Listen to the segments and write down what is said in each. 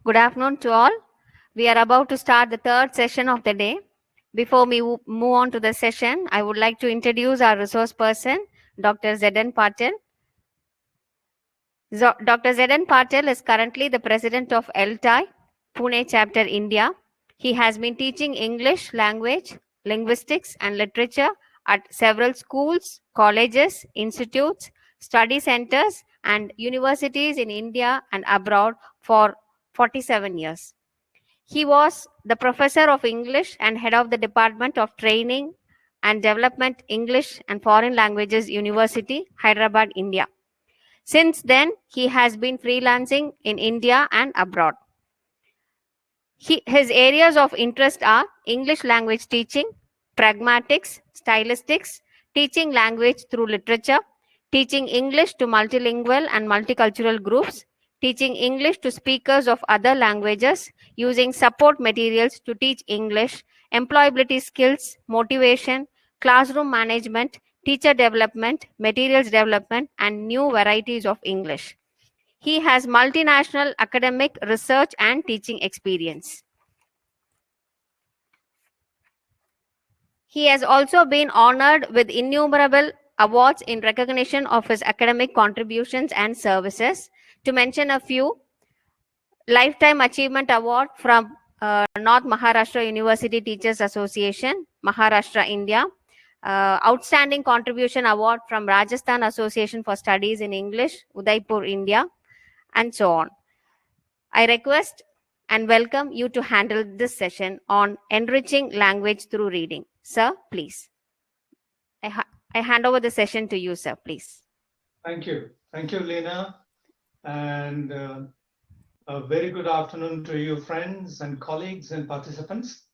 Good afternoon to all. We are about to start the third session of the day. Before we move on to the session, I would like to introduce our resource person, Dr. Zedden Patil. Dr. Zedden Patil is currently the president of ELTAI, Pune chapter, India. He has been teaching English language, linguistics, and literature at several schools, colleges, institutes, study centers, and universities in India and abroad for 47 years. He was the professor of English and head of the Department of Training and Development English and Foreign Languages University, Hyderabad, India. Since then, he has been freelancing in India and abroad. His areas of interest are English language teaching, pragmatics, stylistics, teaching language through literature, teaching English to multilingual and multicultural groups, teaching English to speakers of other languages, using support materials to teach English, employability skills, motivation, classroom management, teacher development, materials development, and new varieties of English. He has multinational academic, research, and teaching experience. He has also been honored with innumerable awards in recognition of his academic contributions and services. To mention a few, Lifetime Achievement Award from North Maharashtra University Teachers Association, Maharashtra, India. Outstanding Contribution Award from Rajasthan Association for Studies in English, Udaipur, India, and so on. I request and welcome you to handle this session on enriching language through reading. Sir, please. I hand over the session to you, sir, please. Thank you. Thank you, Lena. And a very good afternoon to you, friends and colleagues and participants.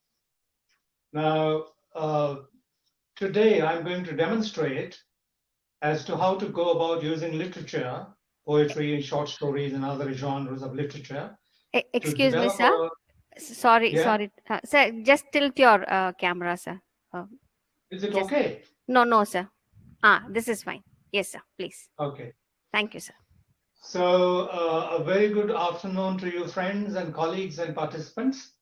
Now, today I'm going to demonstrate as to how to go about using literature, poetry, short stories, and other genres of literature. Excuse me, sir. Sorry. Sir, just tilt your camera, sir. Is it okay? No, sir. This is fine. Yes, sir, please. Okay. Thank you, sir. So, a very good afternoon to you, friends and colleagues and participants.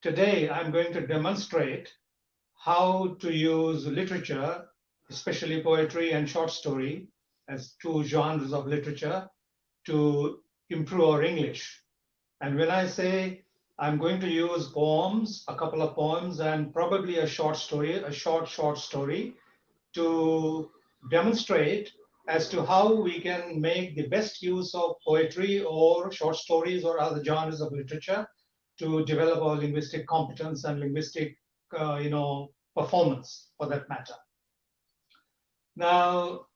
Today, I'm going to demonstrate how to use literature, especially poetry and short story, as two genres of literature to improve our English. And when I say I'm going to use poems, a couple of poems, and probably a short story, a short story, to demonstrate as to how we can make the best use of poetry or short stories or other genres of literature to develop our linguistic competence and linguistic, performance, for that matter. Now,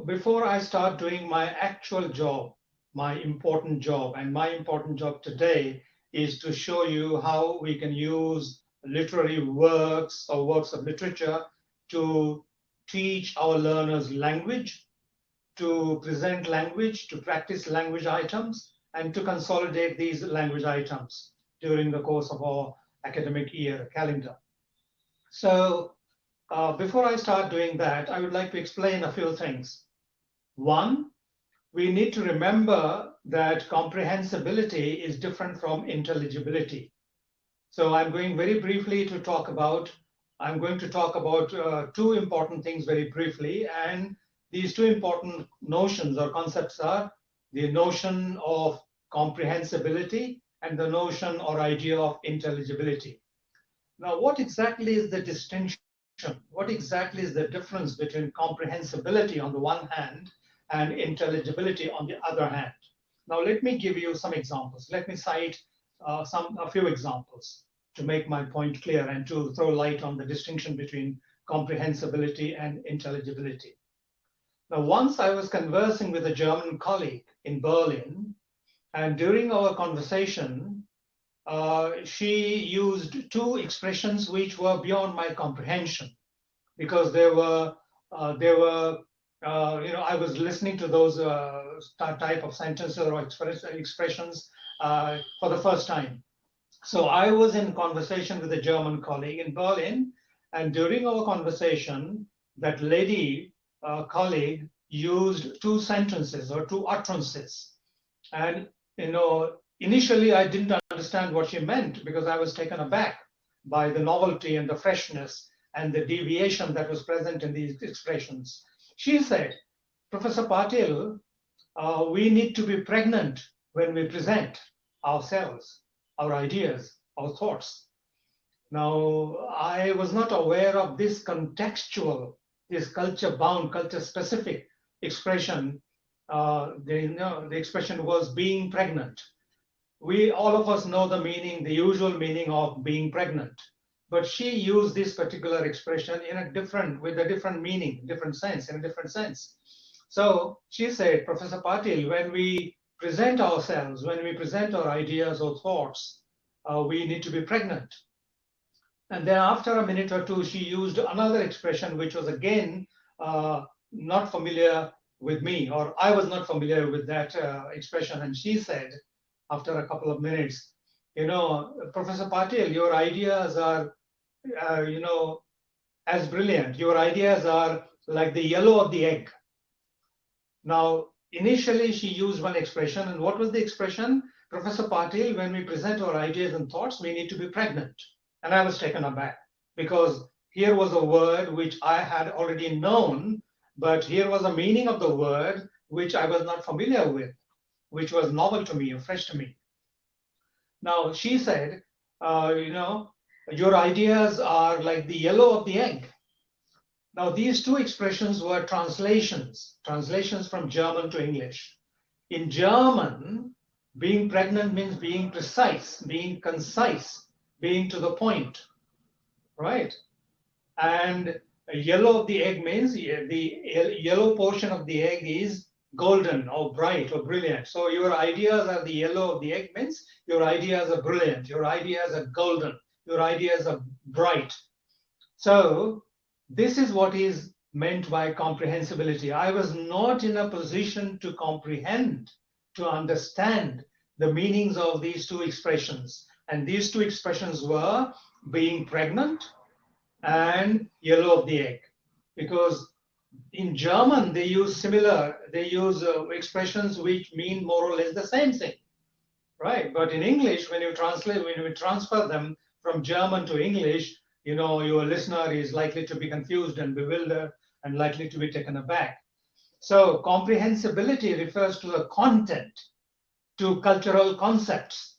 before I start doing my actual job, my important job, and my important job today is to show you how we can use literary works or works of literature to teach our learners language, to present language, to practice language items, and to consolidate these language items during the course of our academic year calendar. So before I start doing that, I would like to explain a few things. One, we need to remember that comprehensibility is different from intelligibility. So I'm going very briefly to talk about, two important things very briefly. And these two important notions or concepts are the notion of comprehensibility and the notion or idea of intelligibility. Now, what exactly is the distinction? What exactly is the difference between comprehensibility on the one hand and intelligibility on the other hand? Now, let me give you some examples. Let me cite a few examples to make my point clear and to throw light on the distinction between comprehensibility and intelligibility. Now, once I was conversing with a German colleague in Berlin, and during our conversation, she used two expressions which were beyond my comprehension, because I was listening to those type of sentences or expressions for the first time. So I was in conversation with a German colleague in Berlin, and during our conversation, that lady colleague used two sentences or two utterances. And Initially, I didn't understand what she meant because I was taken aback by the novelty and the freshness and the deviation that was present in these expressions. She said, Professor Patil, we need to be pregnant when we present ourselves, our ideas, our thoughts. Now, I was not aware of this contextual, this culture-bound, culture-specific expression. The expression was being pregnant. We, all of us know the meaning, the usual meaning of being pregnant. But she used this particular expression in a different, with a different meaning, different sense, in a different sense. So she said, Professor Patil, when we present ourselves, when we present our ideas or thoughts, we need to be pregnant. And then after a minute or two, she used another expression, which was again not familiar with me, or I was not familiar with that expression. And she said, after a couple of minutes, Professor Patil, your ideas are, as brilliant. Your ideas are like the yellow of the egg. Now, initially she used one expression, and what was the expression? Professor Patil, when we present our ideas and thoughts, we need to be pregnant. And I was taken aback because here was a word which I had already known, but here was a meaning of the word which I was not familiar with, which was novel to me or fresh to me. Now, she said, your ideas are like the yellow of the egg. Now, these two expressions were translations from German to English. In German, being pregnant means being precise, being concise, being to the point, right? And yellow of the egg means the yellow portion of the egg is golden or bright or brilliant. So your ideas are the yellow of the egg means your ideas are brilliant, your ideas are golden, your ideas are bright. So this is what is meant by comprehensibility. I was not in a position to comprehend, to understand the meanings of these two expressions. And these two expressions were being pregnant and yellow of the egg. Because in German, they use expressions which mean more or less the same thing, right? But in English, when you transfer them from German to English, your listener is likely to be confused and bewildered and likely to be taken aback. So comprehensibility refers to the content, to cultural concepts,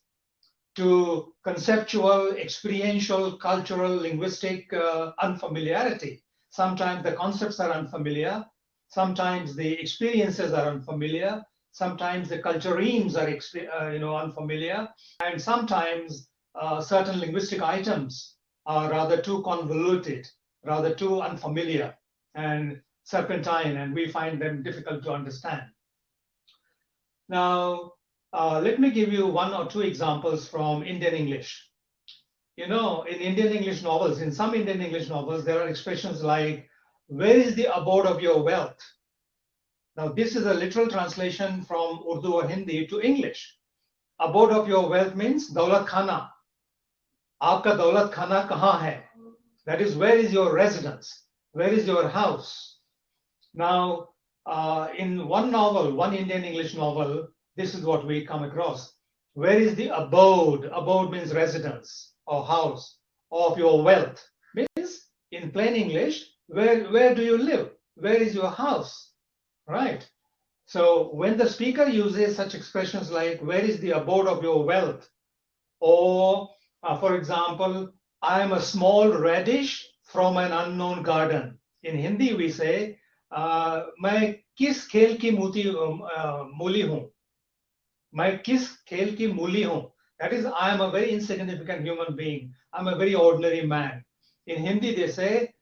to conceptual, experiential, cultural, linguistic unfamiliarity. Sometimes the concepts are unfamiliar. Sometimes the experiences are unfamiliar. Sometimes the culturemes are unfamiliar. And sometimes certain linguistic items are rather too convoluted, rather too unfamiliar and serpentine, and we find them difficult to understand. Now, let me give you one or two examples from Indian English. In Indian English novels, in some Indian English novels, there are expressions like, where is the abode of your wealth? Now, this is a literal translation from Urdu or Hindi to English. Abode of your wealth means Daulat Khana. Aapka Daulat Khana kahan hai? That is, where is your residence? Where is your house? Now, in one novel, one Indian English novel, this is what we come across. Where is the abode? Abode means residence or house of your wealth. Means, in plain English, where do you live? Where is your house? Right? So when the speaker uses such expressions like, where is the abode of your wealth? Or, for example, I am a small radish from an unknown garden. In Hindi, we say, मैं किस खेल की मूली हूँ? मैं किस खेल की मूली हूँ? That is, I am a very insignificant human being. I'm a very ordinary man. In Hindi, they say,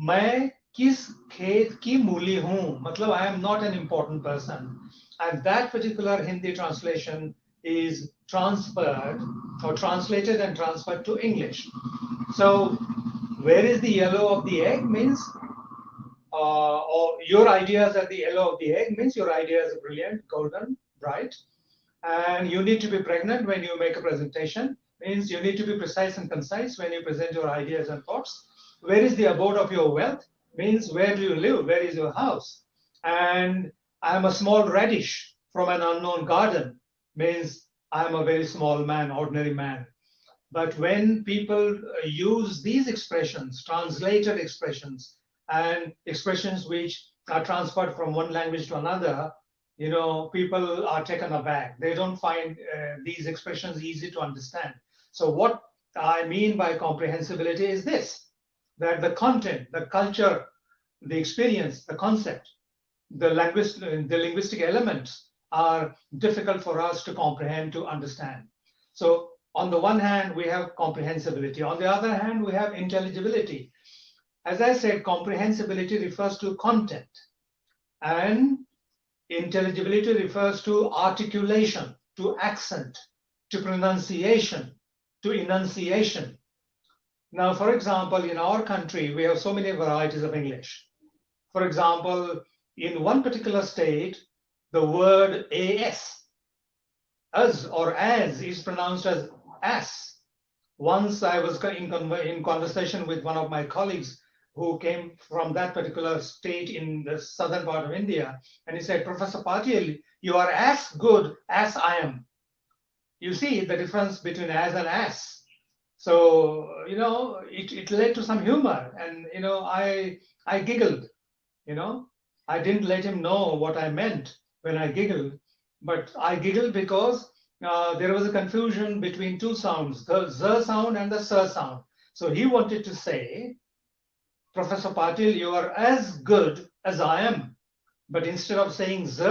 मैं किस खेत की मूली हूँ? मतलब, I am not an important person. And that particular Hindi translation is transferred or translated and transferred to English. So, where is the yellow of the egg means, or your ideas are the yellow of the egg means your ideas are brilliant, golden, bright, and you need to be pregnant when you make a presentation, means you need to be precise and concise when you present your ideas and thoughts. Where is the abode of your wealth means, where do you live, where is your house? And I am a small radish from an unknown garden means I'm a very small man, ordinary man. But when people use these expressions, translated expressions, and expressions which are transferred from one language to another, people are taken aback. They don't find these expressions easy to understand. So what I mean by comprehensibility is this, that the content, the culture, the experience, the concept, the linguistic elements are difficult for us to comprehend, to understand. So on the one hand, we have comprehensibility. On the other hand, we have intelligibility. As I said, comprehensibility refers to content, and intelligibility refers to articulation, to accent, to pronunciation, to enunciation. Now, for example, in our country, we have so many varieties of English. For example, in one particular state, the word as or as is pronounced as as. Once I was in conversation with one of my colleagues who came from that particular state in the southern part of India, and he said, Professor Patil, you are as good as I am. You see the difference between as and as. So, it led to some humor, and, I giggled, I didn't let him know what I meant when I giggled, but I giggled because there was a confusion between two sounds, the Z sound and the S sound. So he wanted to say, Professor Patil, you are as good as I am. But instead of saying Z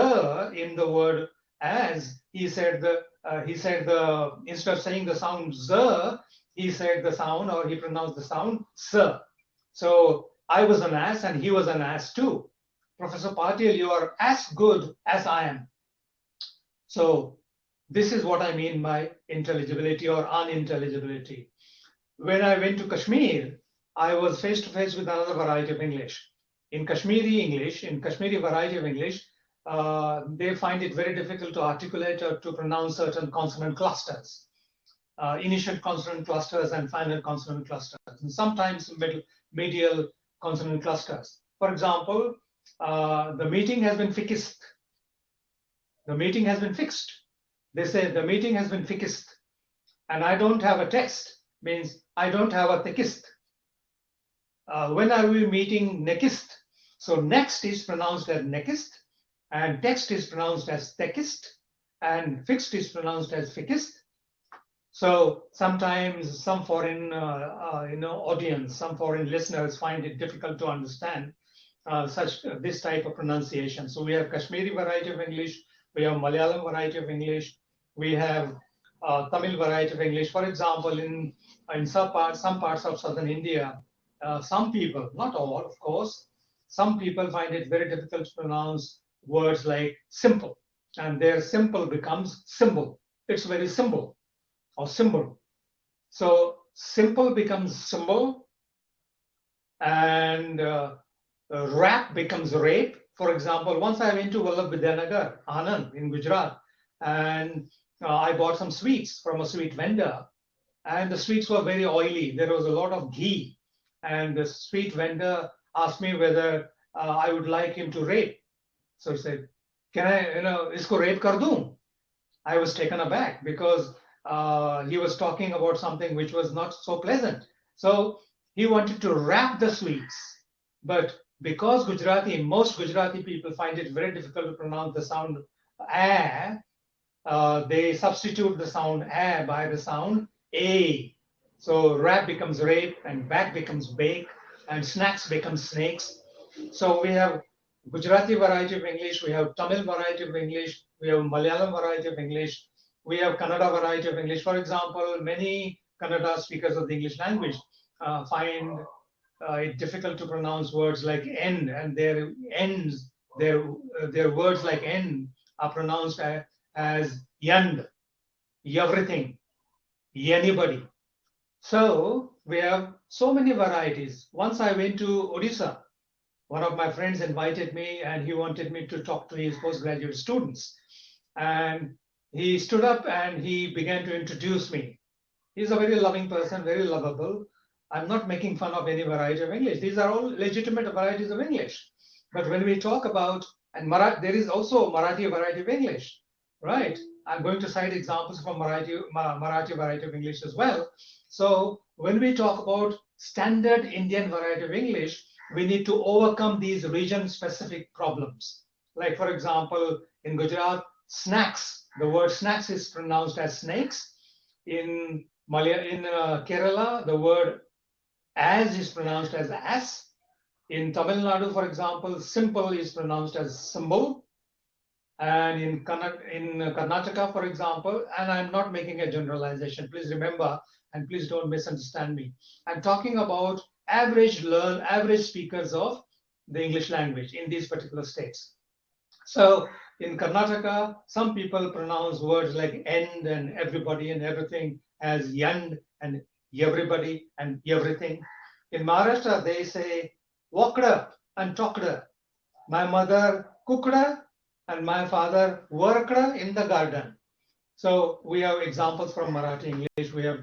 in the word as, he said instead of saying the sound Z, he said the sound, or he pronounced the sound S. So I was an ass and he was an ass too. Professor Patil, you are as good as I am. So this is what I mean by intelligibility or unintelligibility. When I went to Kashmir, I was face to face with another variety of English. In Kashmiri variety of English, they find it very difficult to articulate or to pronounce certain consonant clusters, initial consonant clusters and final consonant clusters, and sometimes medial consonant clusters. For example, the meeting has been fixed. The meeting has been fixed. They say the meeting has been fixed, and I don't have a text, means I don't have a text. When are we meeting next? So next is pronounced as next, and text is pronounced as text, and fixed is pronounced as fixed. So sometimes some foreign audience, some foreign listeners find it difficult to understand this type of pronunciation. So we have Kashmiri variety of English, we have Malayalam variety of English, we have Tamil variety of English. For example, in some parts of southern India, some people, not all, of course, some people find it very difficult to pronounce words like simple, and their simple becomes symbol. It's very simple or symbol. So simple becomes symbol, and rap becomes rape. For example, once I went to Vallabh Anand in Gujarat, and I bought some sweets from a sweet vendor, and the sweets were very oily. There was a lot of ghee, and the sweet vendor asked me whether I would like him to rape. So he said, "Can I, isko rape kar doon?" I was taken aback because he was talking about something which was not so pleasant. So he wanted to wrap the sweets, but because most Gujarati people find it very difficult to pronounce the sound a, they substitute the sound a by the sound a. So rap becomes rape, and back becomes bake, and snacks become snakes. So we have Gujarati variety of English, we have Tamil variety of English, we have Malayalam variety of English, we have Kannada variety of English. For example, many Kannada speakers of the English language find it difficult to pronounce words like end, and their ends, their words like end are pronounced as yand, everything, anybody. So we have so many varieties. Once I went to Odisha, one of my friends invited me, and he wanted me to talk to his postgraduate students. And he stood up and he began to introduce me. He's a very loving person, very lovable. I'm not making fun of any variety of English. These are all legitimate varieties of English. But when we talk about, and there is also Marathi variety of English. right? I'm going to cite examples from Marathi variety of English as well. So when we talk about standard Indian variety of English, we need to overcome these region-specific problems. Like, for example, in Gujarat, snacks, the word snacks is pronounced as snakes. In Kerala, the word as is pronounced as as. In Tamil Nadu, for example, simple is pronounced as symbol. And in Karnataka, for example, and I'm not making a generalization, please remember, and please don't misunderstand me. I'm talking about average speakers of the English language in these particular states. So in Karnataka, some people pronounce words like end and everybody and everything as yand and everybody and everything. In Maharashtra, they say walkda and talkda. My mother cookda and my father worked in the garden. So we have examples from Marathi English. We have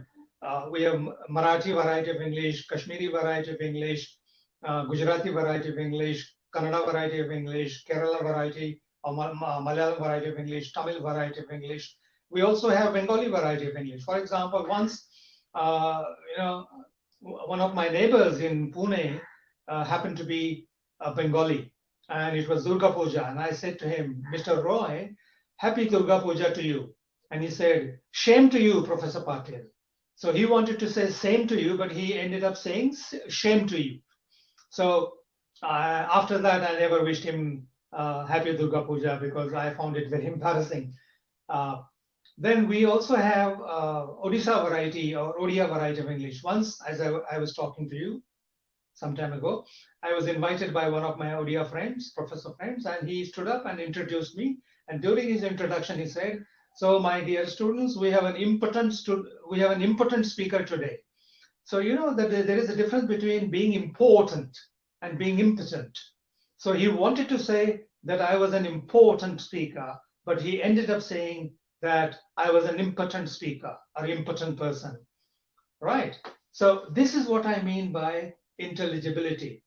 Marathi variety of English, Kashmiri variety of English, Gujarati variety of English, Kannada variety of English, Kerala variety, or Malayalam variety of English, Tamil variety of English. We also have Bengali variety of English. For example, once, uh, you know, one of my neighbors in Pune happened to be a Bengali, and it was Durga Puja. And I said to him, Mr. Roy, happy Durga Puja to you. And he said, shame to you, Professor Patil. So he wanted to say same to you, but he ended up saying shame to you. So after that, I never wished him happy Durga Puja because I found it very embarrassing. Then we also have Odisha variety or Odia variety of English. Once, as I was talking to you some time ago, I was invited by one of my Odia friends, professor friends, and he stood up and introduced me. And during his introduction, he said, "So, my dear students, we have an important speaker today." So you know that there is a difference between being important and being impotent. So he wanted to say that I was an important speaker, but he ended up saying that I was an impotent speaker or impotent person, right? So this is what I mean by intelligibility.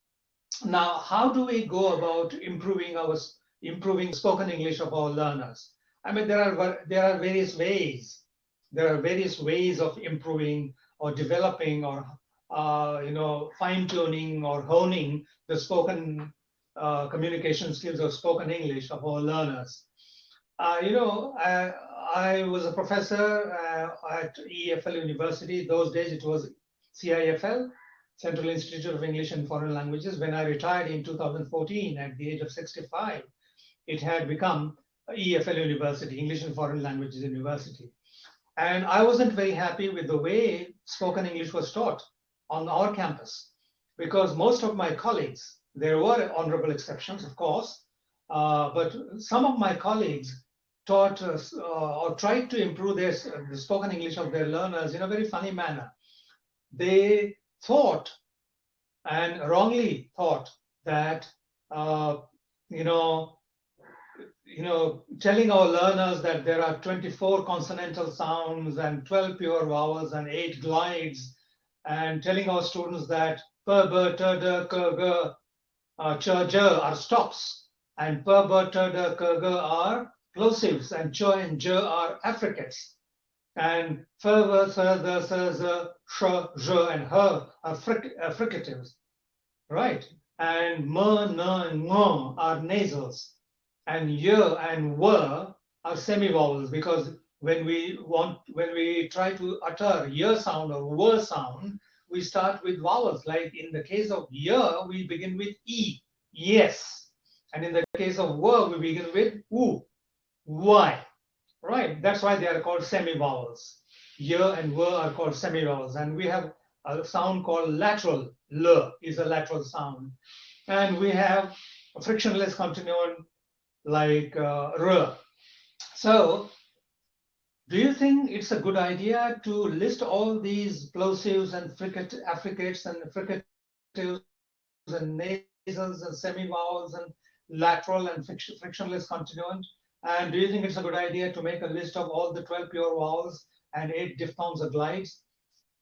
Now, how do we go about improving spoken English of our learners? I mean, there are various ways. There are various ways of improving or developing or fine tuning or honing the spoken communication skills of spoken English of our learners. I was a professor at EFL University. Those days it was CIFL, Central Institute of English and Foreign Languages. When I retired in 2014 at the age of 65, it had become EFL University, English and Foreign Languages University. And I wasn't very happy with the way spoken English was taught on our campus because most of my colleagues, there were honorable exceptions, of course, but some of my colleagues taught or tried to improve the spoken English of their learners in a very funny manner. They thought and wrongly thought that telling our learners that there are 24 consonantal sounds and 12 pure vowels and 8 glides, and telling our students that p, b, t, d, k, g, ch, j are stops, and p, b, t, d, k, g are plosives, and ch and j are affricates, and f, v, s, d, s, z, sh, j, and h are fricatives, right? And m, n, and ng are nasals, and y and w are semivowels, because when we try to utter y sound or w sound, we start with vowels. Like in the case of y, we begin with e, yes, and in the case of w, we begin with u, y, right? That's why they are called semivowels. Y and w are called semivowels, and we have a sound called lateral. L is a lateral sound, and we have a frictionless continuant like r. So, do you think it's a good idea to list all these plosives and affricates and fricatives and nasals and semivowels and lateral and frictionless continuant? And do you think it's a good idea to make a list of all the 12 pure vowels and 8 diphthongs or glides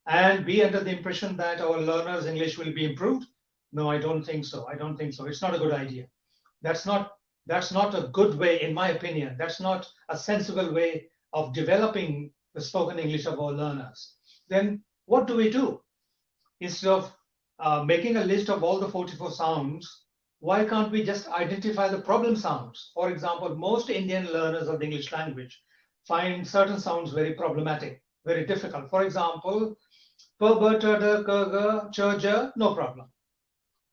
and be under the impression that our learners' English will be improved? No, I don't think so. I don't think so. It's not a good idea. That's not That's not a good way, in my opinion. That's not a sensible way of developing the spoken English of our learners. Then what do we do? Instead of making a list of all the 44 sounds, why can't we just identify the problem sounds? For example, most Indian learners of the English language find certain sounds very problematic, very difficult. For example, per, ber, ter, der, ker, ger, cher, jer, no problem.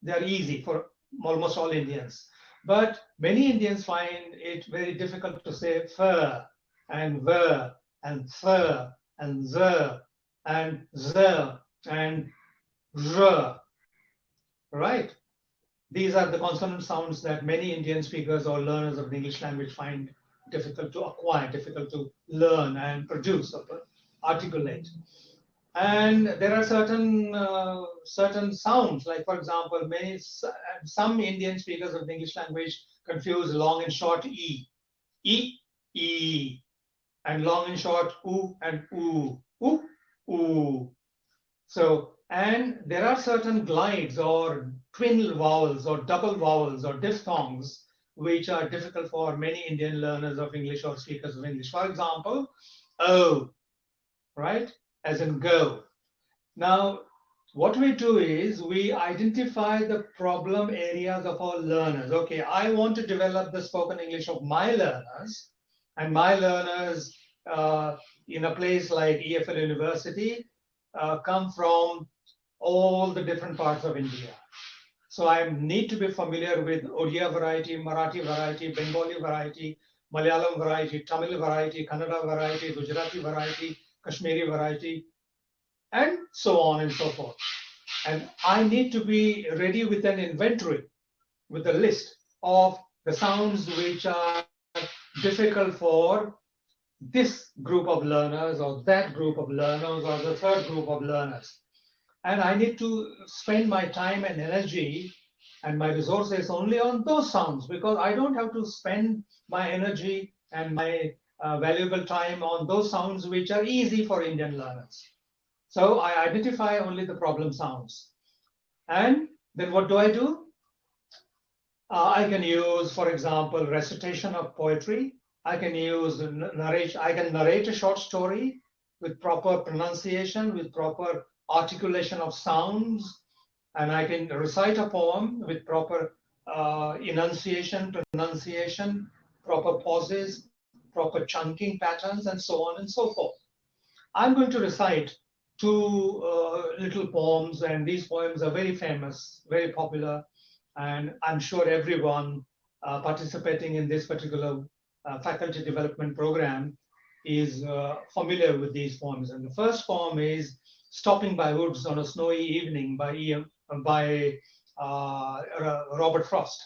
They're easy for almost all Indians. But many Indians find it very difficult to say fur and ver and thur and zer and zer and r, right? These are the consonant sounds that many Indian speakers or learners of the English language find difficult to acquire, difficult to learn and produce or articulate. And there are certain sounds, like for example, some Indian speakers of the English language confuse long and short e, e, and long and short oo and oo, oo, oo. So, and there are certain glides or twin vowels or double vowels or diphthongs which are difficult for many Indian learners of English or speakers of English. For example, o, right, as in go. Now, what we do is we identify the problem areas of our learners. Okay, I want to develop the spoken English of my learners, and my learners in a place like EFL University come from all the different parts of India. So I need to be familiar with Odia variety, Marathi variety, Bengali variety, Malayalam variety, Tamil variety, Kannada variety, Gujarati variety, Kashmiri variety, and so on and so forth. And I need to be ready with an inventory, with a list of the sounds which are difficult for this group of learners or that group of learners or the third group of learners. And I need to spend my time and energy and my resources only on those sounds, because I don't have to spend my energy and my valuable time on those sounds which are easy for Indian learners. So I identify only the problem sounds. And then what do? I can use, for example, recitation of poetry. I can use I can narrate a short story with proper pronunciation, with proper articulation of sounds, and I can recite a poem with proper enunciation, pronunciation, proper pauses, proper chunking patterns, and so on and so forth. I'm going to recite two little poems, and these poems are very famous, very popular, and I'm sure everyone participating in this particular faculty development program is familiar with these poems. And the first poem is "Stopping by Woods on a Snowy Evening" by Robert Frost.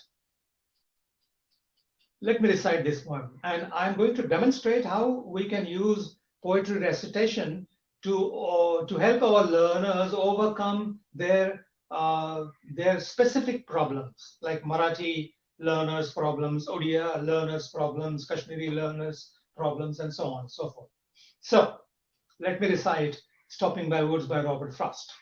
Let me recite this poem, and I'm going to demonstrate how we can use poetry recitation to help our learners overcome their specific problems, like Marathi learners' problems, Odia learners' problems, Kashmiri learners' problems, and so on and so forth. So let me recite "Stopping by Woods" by Robert Frost,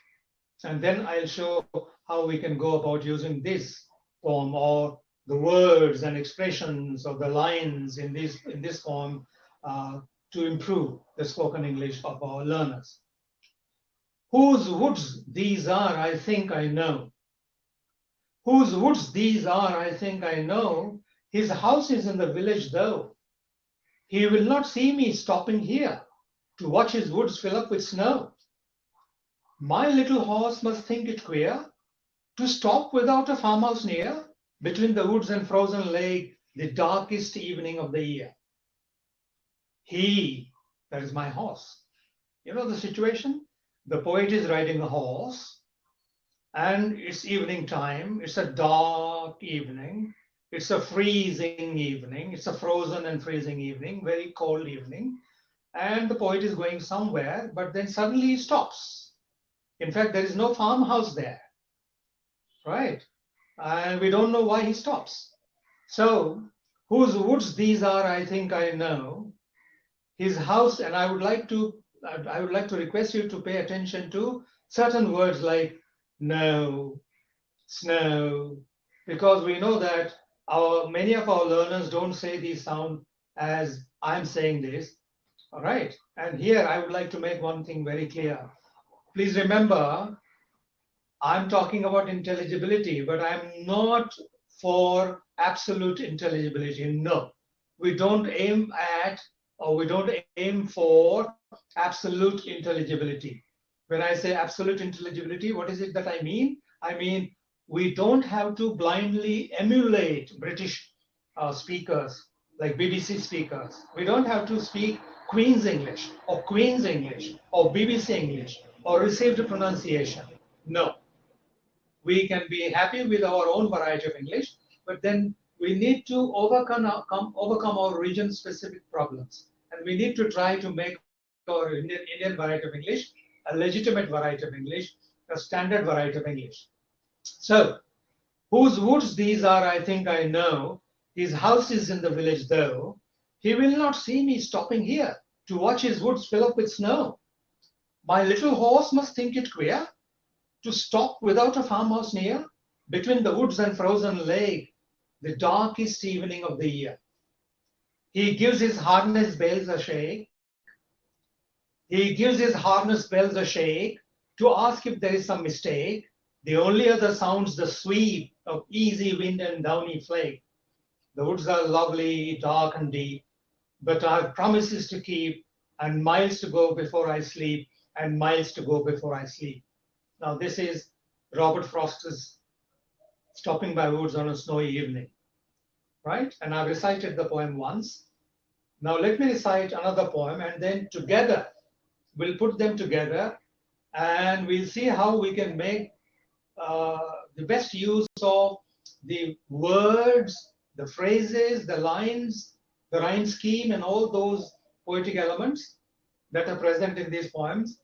and then I'll show how we can go about using this poem or the words and expressions of the lines in this poem to improve the spoken English of our learners. Whose woods these are, I think I know. Whose woods these are, I think I know. His house is in the village, though. He will not see me stopping here to watch his woods fill up with snow. My little horse must think it queer to stop without a farmhouse near, between the woods and frozen lake, the darkest evening of the year. He, that is my horse. You know the situation? The poet is riding a horse, and it's evening time. It's a dark evening. It's a freezing evening. It's a frozen and freezing evening, very cold evening. And the poet is going somewhere, but then suddenly he stops. In fact, there is no farmhouse there, right? And we don't know why he stops. So, whose woods these are, I think I know. His house, and I would like to request you to pay attention to certain words like no, snow, because we know that Many of our learners don't say these sound as I'm saying this. All right. And here I would like to make one thing very clear. Please remember, I'm talking about intelligibility, but I'm not for absolute intelligibility. No, we don't aim at or we don't aim for absolute intelligibility. When I say absolute intelligibility, what is it that I mean? I mean, we don't have to blindly emulate British speakers like BBC speakers. We don't have to speak Queen's English or Queen's English or BBC English or received pronunciation. No, we can be happy with our own variety of English, but then we need to overcome our region specific problems. And we need to try to make our Indian variety of English a legitimate variety of English, a standard variety of English. So, whose woods these are, I think I know. His house is in the village, though. He will not see me stopping here to watch his woods fill up with snow. My little horse must think it queer to stop without a farmhouse near, between the woods and frozen lake, the darkest evening of the year. He gives his harness bells a shake. He gives his harness bells a shake to ask if there is some mistake. The only other sounds the sweep of easy wind and downy flake. The woods are lovely, dark and deep, but I've promises to keep and miles to go before I sleep and miles to go before I sleep. Now, this is Robert Frost's Stopping by Woods on a Snowy Evening, right? And I've recited the poem once. Now, let me recite another poem, and then together, we'll put them together, and we'll see how we can make the best use of the words, the phrases, the lines, the rhyme scheme, and all those poetic elements that are present in these poems,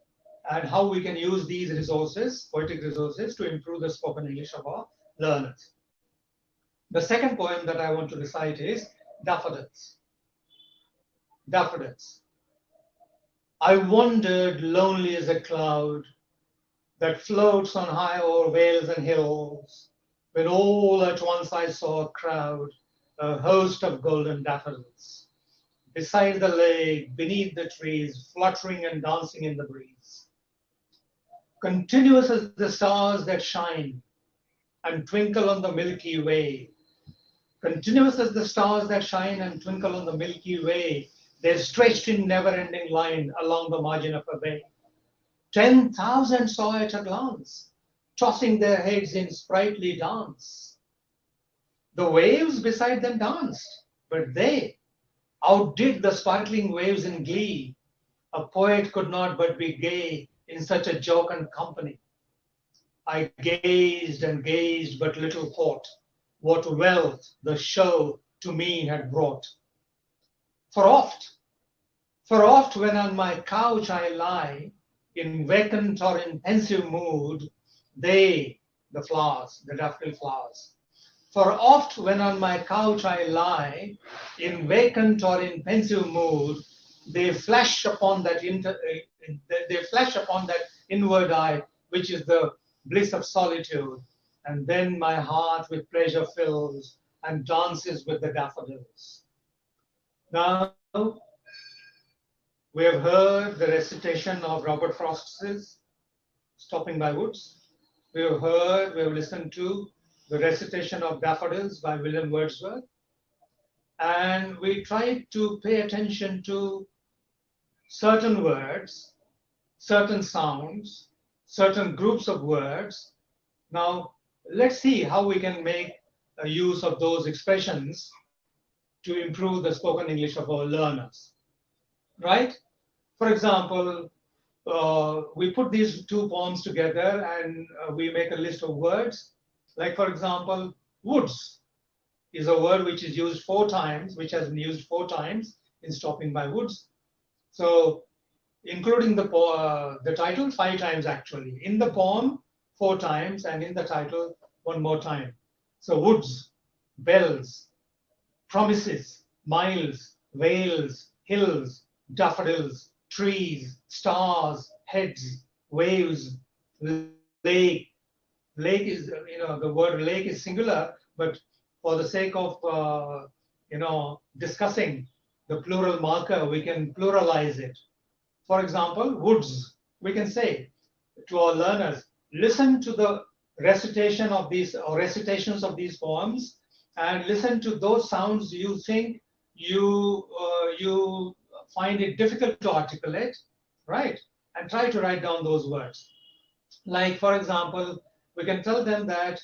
and how we can use these resources, poetic resources, to improve the spoken English of our learners. The second poem that I want to recite is Daffodils. Daffodils. I wandered lonely as a cloud that floats on high o'er vales and hills, when all at once I saw a crowd, a host of golden daffodils, beside the lake, beneath the trees, fluttering and dancing in the breeze. Continuous as the stars that shine and twinkle on the Milky Way, continuous as the stars that shine and twinkle on the Milky Way, they stretched in never-ending line along the margin of a bay. 10,000 saw at a glance, tossing their heads in sprightly dance. The waves beside them danced, but they outdid the sparkling waves in glee. A poet could not but be gay in such a jocund company. I gazed and gazed, but little thought what wealth the show to me had brought. For oft when on my couch I lie, in vacant or in pensive mood, they, the flowers, the daffodil flowers. For oft when on my couch I lie, in vacant or in pensive mood, they flash upon that inward eye, which is the bliss of solitude. And then my heart with pleasure fills and dances with the daffodils. Now, we have heard the recitation of Robert Frost's Stopping by Woods. We have listened to the recitation of Daffodils by William Wordsworth. And we tried to pay attention to certain words, certain sounds, certain groups of words. Now, let's see how we can make use of those expressions to improve the spoken English of our learners, right? For example, we put these two poems together and we make a list of words. Like, for example, woods is a word which is used 4 times, which has been used 4 times in Stopping by Woods. So, including the title, 5 times actually. In the poem, 4 times, and in the title, 1 more time. So, woods, bells, promises, miles, vales, hills, daffodils, trees, stars, heads, waves, lake. Lake is, the word lake is singular, but for the sake of discussing the plural marker, we can pluralize it. For example, woods. We can say to our learners, listen to the recitation of these or recitations of these poems, and listen to those sounds you think you find it difficult to articulate, right? And try to write down those words. Like, for example, we can tell them that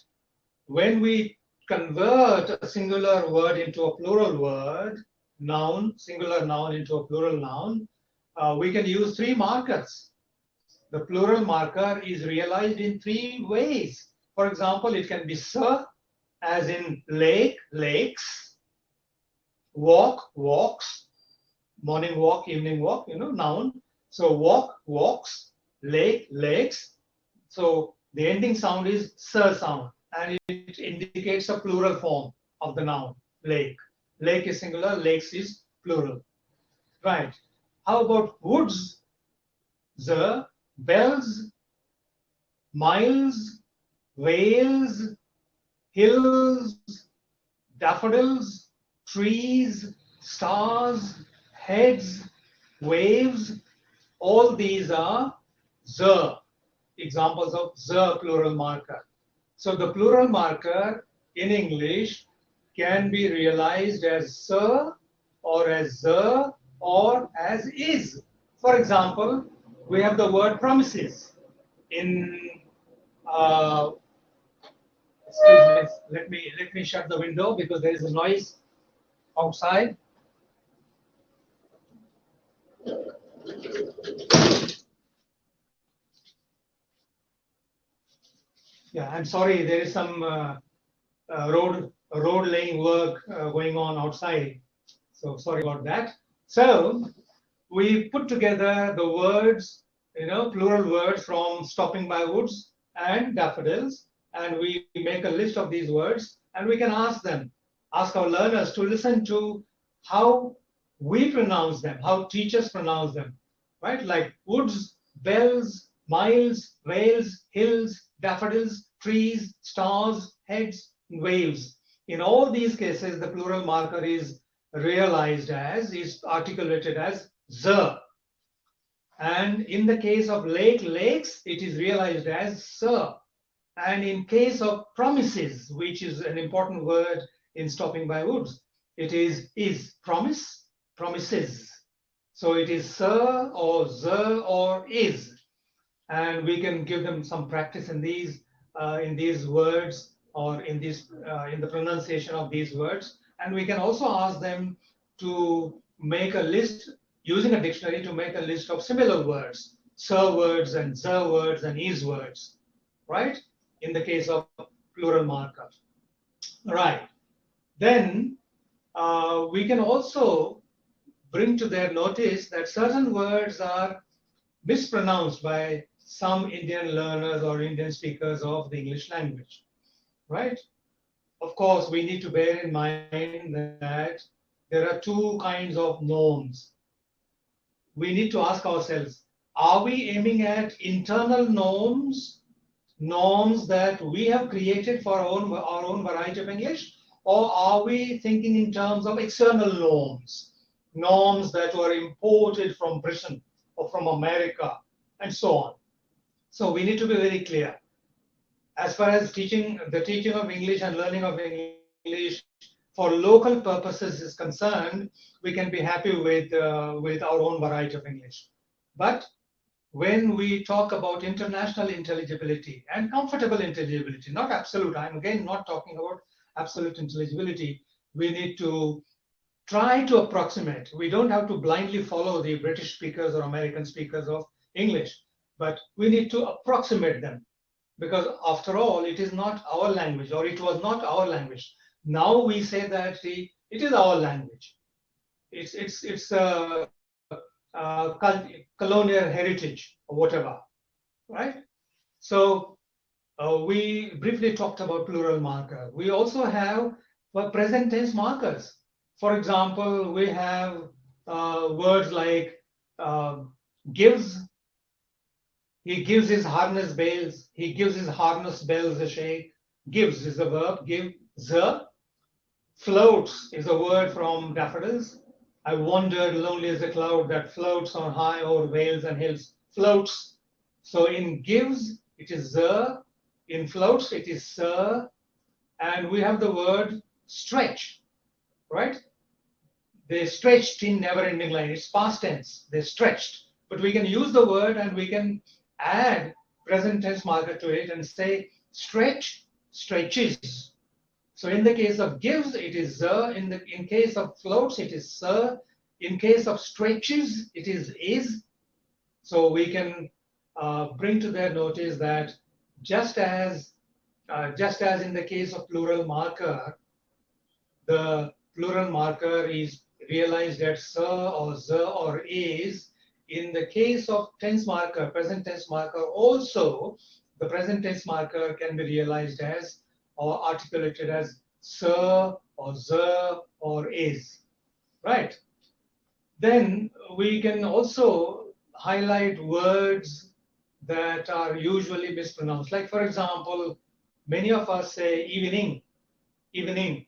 when we convert a singular word into a plural word, noun, singular noun into a plural noun, we can use three markers. The plural marker is realized in three ways. For example, it can be sir, as in lake, lakes, walk, walks, morning walk, evening walk, noun. So walk, walks, lake, lakes. So the ending sound is sir sound, and it indicates a plural form of the noun, lake. Lake is singular, lakes is plural. Right. How about woods, the, bells, miles, vales, hills, daffodils, trees, stars, heads, waves? All these are the examples of the plural marker. So the plural marker in English can be realized as sir or as the or as is. For example, we have the word promises in excuse me, let me shut the window because there is a noise outside. Yeah, I'm sorry, there is some road laying work going on outside. So sorry about that. So we put together the words, plural words from stopping by woods and daffodils, and we make a list of these words, and we can ask our learners to listen to how we pronounce them, how teachers pronounce them, right? Like woods, bells, miles, vales, hills, daffodils, trees, stars, heads, waves. In all these cases, the plural marker is articulated as the. And in the case of lakes, it is realized as sir. And in case of promises, which is an important word in stopping by woods, it is promises. So it is sir or the or is. And we can give them some practice in these words or in the pronunciation of these words. And we can also ask them to make a list using a dictionary to make a list of similar words, sir words and the words and is words, right? In the case of plural marker. Right. Then we can also bring to their notice that certain words are mispronounced by some Indian learners or Indian speakers of the English language, right? Of course, we need to bear in mind that there are two kinds of norms. We need to ask ourselves, are we aiming at internal norms that we have created for our own variety of English, or are we thinking in terms of external norms that were imported from Britain or from America, and so on? So we need to be very clear. As far as the teaching of English and learning of English for local purposes is concerned, we can be happy with our own variety of English. But when we talk about international intelligibility and comfortable intelligibility, not absolute, I'm again not talking about absolute intelligibility, we need to try to approximate. We don't have to blindly follow the British speakers or American speakers of English, but we need to approximate them, because after all, it is not our language, or it was not our language. Now we say that it is our language. It's colonial heritage or whatever, right? So we briefly talked about plural marker. We also have present tense markers. For example, we have words like gives. He gives his harness bells. He gives his harness bells a shake. Gives is the verb. Give the. Floats is a word from daffodils. I wandered lonely as a cloud that floats on high over vales and hills. Floats. So in gives, it is the. In floats, it is sir. And we have the word stretch, right? They stretched in never-ending line. It's past tense. They stretched. But we can use the word and we can add present tense marker to it and say stretch, stretches. So in the case of gives, it is the. In case of floats, it is sir. In case of stretches, it is. So we can bring to their notice that just as in the case of plural marker, the plural marker is realized as sir or the or is. In the case of tense marker, present tense marker, also the present tense marker can be realized as or articulated as sir or the or is, right? Then we can also highlight words that are usually mispronounced. Like, for example, many of us say evening, evening,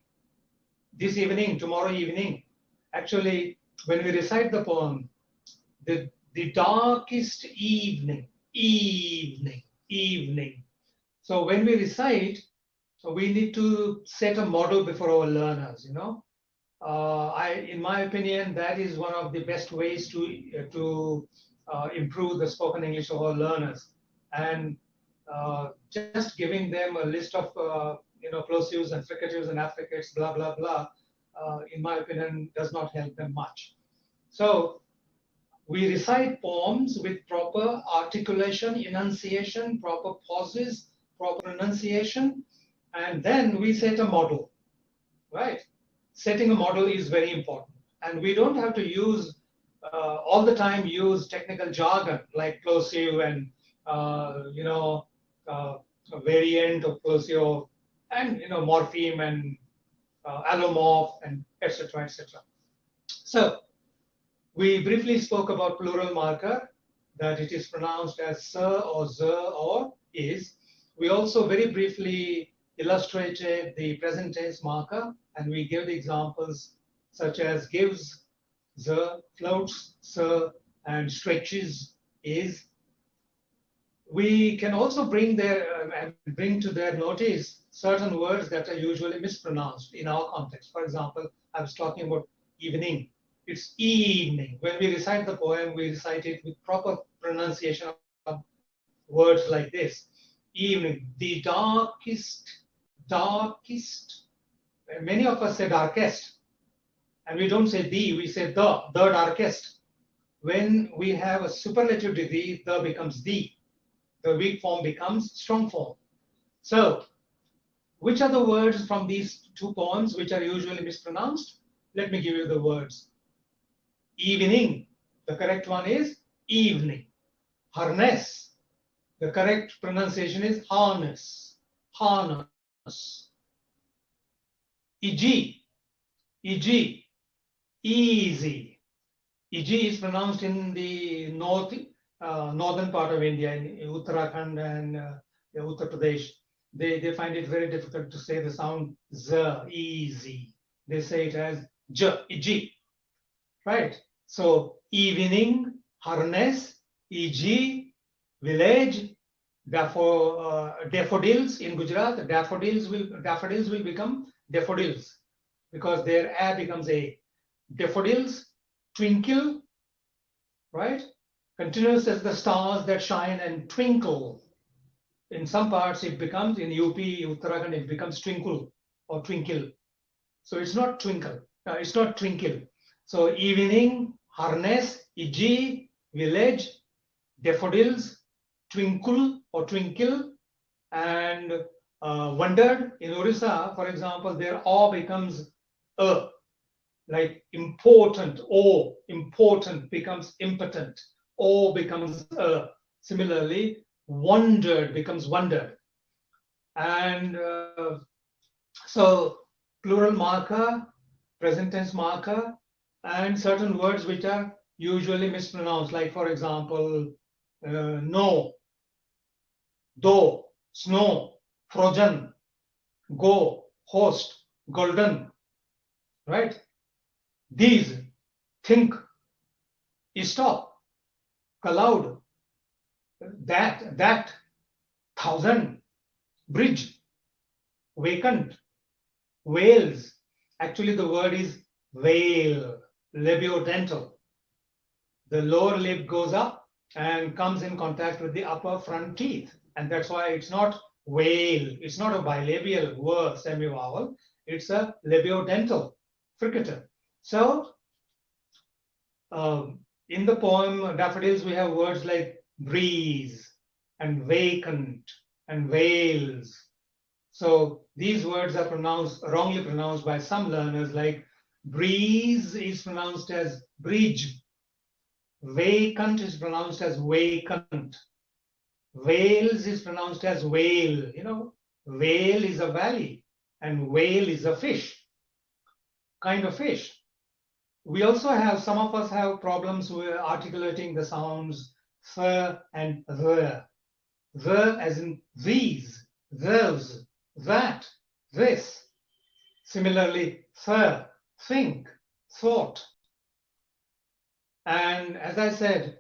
this evening, tomorrow evening. Actually, when we recite the poem, the darkest evening, evening, evening. So when we recite, we need to set a model before our learners, in my opinion, that is one of the best ways to improve the spoken English of our learners. And just giving them a list of plosives and fricatives and affricates, blah blah blah, in my opinion, does not help them much. So we recite poems with proper articulation, enunciation, proper pauses, proper pronunciation, and then we set a model, right? Setting a model is very important. And we don't have to use all the time use technical jargon like plosive and a variant of plosive and morpheme and allomorph and etc. etc. So we briefly spoke about plural marker, that it is pronounced as sir or the or is. We also very briefly illustrated the present tense marker, and we gave the examples such as gives, the, floats, sir, and stretches, is. We can also bring to their notice certain words that are usually mispronounced in our context. For example, I was talking about evening. It's evening. When we recite the poem, we recite it with proper pronunciation of words like this. Evening, the darkest. Many of us say darkest. And we don't say the, we say the darkest. When we have a superlative degree, the becomes the. The weak form becomes strong form. So, which are the words from these two poems which are usually mispronounced? Let me give you the words. Evening, the correct one is evening. Harness, the correct pronunciation is harness. Harness. Eg, easy. Eg is pronounced in the northern part of India, in Uttarakhand and Uttar Pradesh. They find it very difficult to say the sound z, easy. They say it as j, right? So evening, harness, eg, village, daffodils in Gujarat. Daffodils will become daffodils because their a becomes a. Daffodils, twinkle, right? Continuous as the stars that shine and twinkle. In some parts, it becomes, in UP, Uttarakhand, it becomes twinkle or twinkle. So it's not twinkle, it's not twinkle. So evening, harness, eg, village, daffodils, twinkle or twinkle, and wondered. In Orissa, for example, their awe becomes a. Like important, O, important becomes impotent, O becomes a. Similarly, wondered becomes wondered. And so plural marker, present tense marker, and certain words which are usually mispronounced, like for example, no, though, snow, frozen, go, host, golden, right? These, think, stop, cloud, that, thousand, bridge, vacant, whales. Actually, the word is whale, labiodental. The lower lip goes up and comes in contact with the upper front teeth. And that's why it's not whale. It's not a bilabial word, semivowel. It's a labiodental fricative. So in the poem Daffodils, we have words like breeze and vacant and whales. So these words are wrongly pronounced by some learners, like breeze is pronounced as bridge, vacant is pronounced as vacant, whales is pronounced as whale. Whale is a valley and whale is a fish, kind of fish. We also have, some of us have problems with articulating the sounds th and the. The as in these, those, that, this. Similarly, think, thought. And as I said,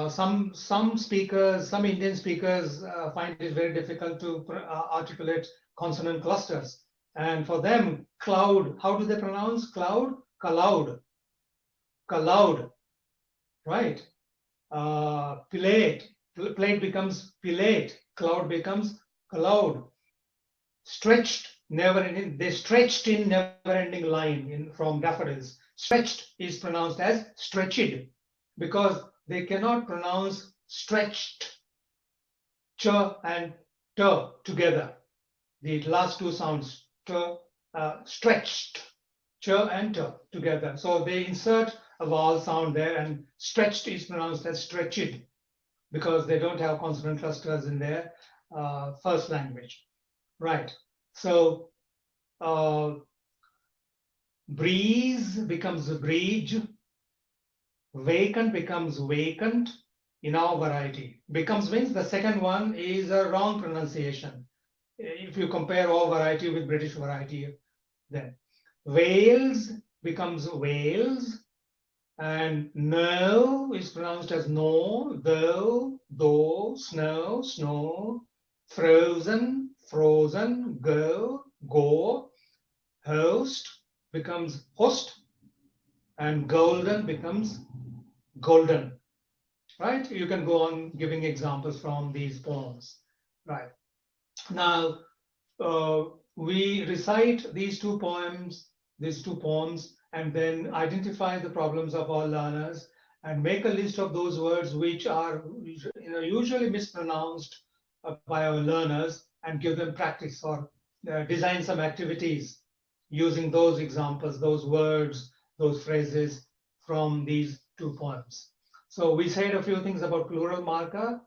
some speakers, some Indian speakers find it very difficult to articulate consonant clusters. And for them, cloud, how do they pronounce cloud? Cloud, cloud, right? Plate, plate becomes plate, cloud becomes cloud. Stretched, never ending, they stretched in never ending line from Daffodils. Stretched is pronounced as stretched because they cannot pronounce stretched, ch and t together. The last two sounds, stretched, ch and t together. So they insert a vowel sound there, and stretched is pronounced as stretched because they don't have consonant clusters in their first language. Right. So breeze becomes bridge, vacant becomes vacant in our variety. Becomes means the second one is a wrong pronunciation. If you compare our variety with British variety, then whales becomes whales, and no is pronounced as no, though, snow, snow, frozen, frozen, go, host becomes host, and golden becomes golden, right? You can go on giving examples from these poems, right? Now, we recite these two poems, and then identify the problems of our learners and make a list of those words which are usually mispronounced by our learners, and give them practice, or design some activities using those examples, those words, those phrases from these two poems. So we said a few things about plural marker.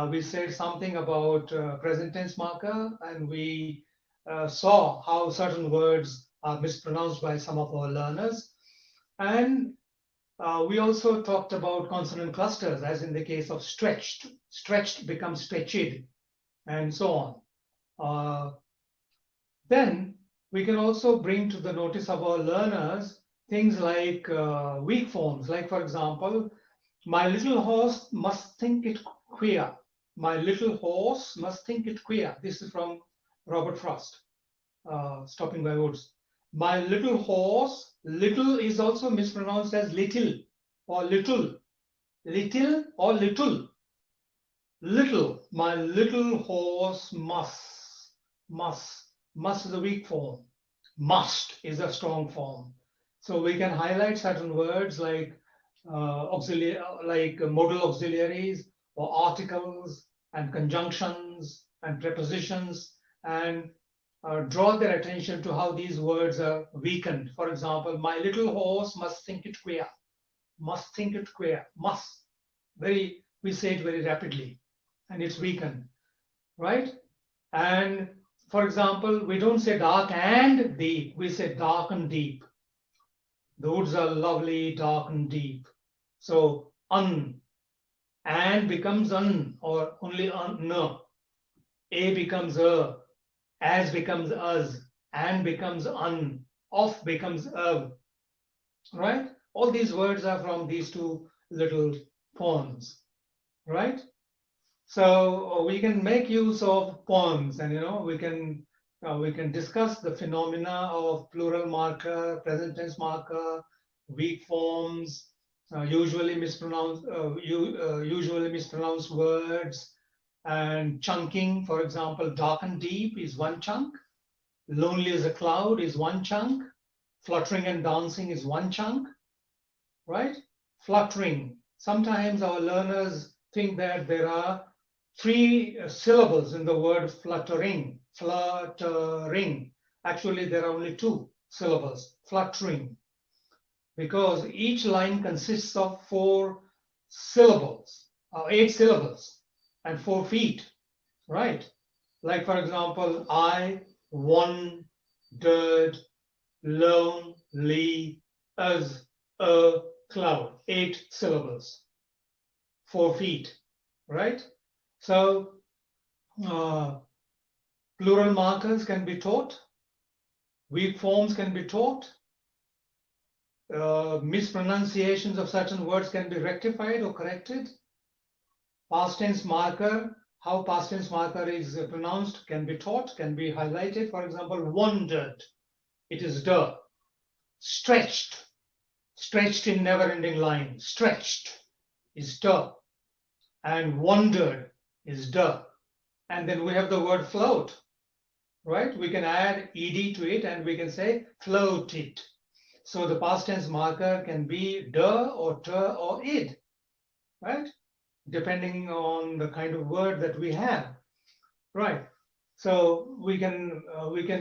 We said something about present tense marker, and we saw how certain words are mispronounced by some of our learners. And we also talked about consonant clusters, as in the case of stretched. Stretched becomes stretched, and so on. Then we can also bring to the notice of our learners things like weak forms, like, for example, my little horse must think it queer. My little horse must think it queer. This is from Robert Frost, Stopping by Woods. My little horse, little is also mispronounced as little or little. Little or little. Little. My little horse must. Must is a weak form. Must is a strong form. So we can highlight certain words like modal auxiliaries or articles and conjunctions and prepositions, and draw their attention to how these words are weakened. For example, my little horse must think it queer. Must think it queer. Must. We say it very rapidly, and it's weakened, right? And for example, we don't say dark and deep. We say dark and deep. The woods are lovely, dark and deep. So and becomes or only no. A becomes a, as becomes us, and becomes Off becomes of, right? All these words are from these two little poems, right? So we can make use of poems, and we can discuss the phenomena of plural marker, present tense marker, weak forms, usually mispronounced words, and chunking. For example, dark and deep is one chunk. Lonely as a cloud is one chunk. Fluttering and dancing is one chunk, right? Fluttering. Sometimes our learners think that there are three syllables in the word fluttering. Fluttering. Actually, there are only two syllables, fluttering, because each line consists of four syllables, or 8 syllables, and 4 feet, right? Like, for example, I wondered, lonely as a cloud, 8 syllables, 4 feet, right? So plural markers can be taught, weak forms can be taught, mispronunciations of certain words can be rectified or corrected. Past tense marker, how past tense marker is pronounced can be taught, can be highlighted. For example, wondered, it is the. Stretched, stretched in never-ending line, stretched is the, and wondered is the. And then we have the word float, right? We can add ed to it and we can say floated. So the past tense marker can be the or te or id, right? Depending on the kind of word that we have, right? So we can